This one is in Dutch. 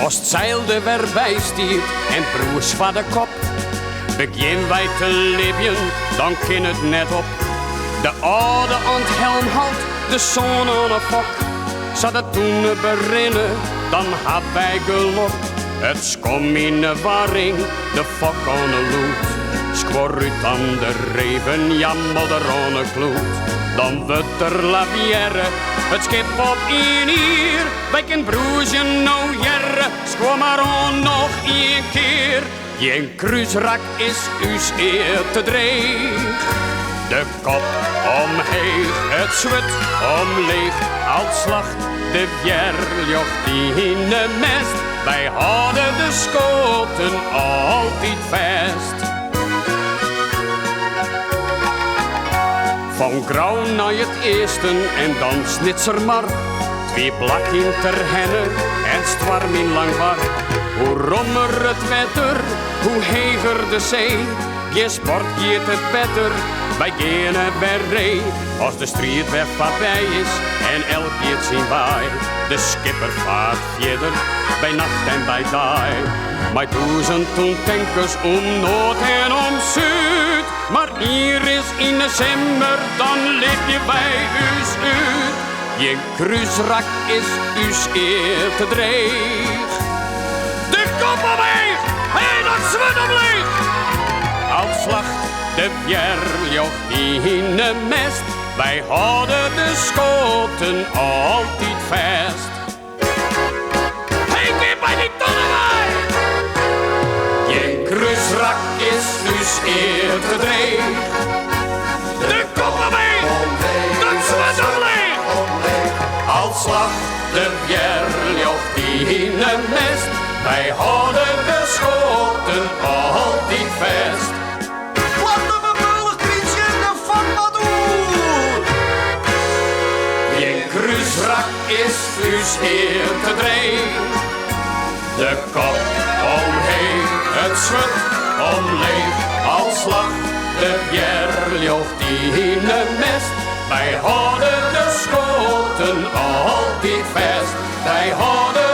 Als het zeilde weer bijstiert en broers van de kop. Begin wij te leven, dan kan het net op. De oude aan het helm houdt, de zon aan een fok. Zou dat toen berinnen, dan had wij geluk. Het skom in de waring, de fok aan de loet. Squorut aan de reven, ja modder aan de kloet. Dan wordt er lavière, het schip op in hier. Wij kunnen broesje nou jaren, squor maar aan nog een keer. Geen kruisrak is u's eer te dreig. De kop omheeg, het zwet omleeg. Als slacht de vierjocht in de mest. Wij hadden de schoten altijd vast. Van grauw naar het eerste en dan snitsermar. Twee blakken ter hennen en stwarm in lang war. Hoe rommer het wetter, hoe heger de zee. Je sport gaat het beter, wij gaan berree. Als de strijd weg voorbij is en elk keer zien wij. De skipper vaart verder, bij nacht en bij dag. Maar duizend toen tankers om noord en om zuid. Maar hier is in december, dan leef je bij u's uit. Je kruisrak is u's eer te dreig. De kop omheeg, en dat zwet omleeg. Als slacht de vierjocht in de mest. Wij houden de schoten altijd vast. Hey, kip bij die tonnenwij! Je kruisrak is dus eer te dreig. De kop omheeg, dat zwet omleeg. Als slacht de vierjocht in de mest. Wij houden de schoten altijd vast. Wat een bebullig krietje in de vak wat doen. Je kruisrak is u's eer te dreig. De kop omheen, het zwet omleeg. Als slag de vierjocht in de mest. Wij houden de schoten altijd vast. Wij houden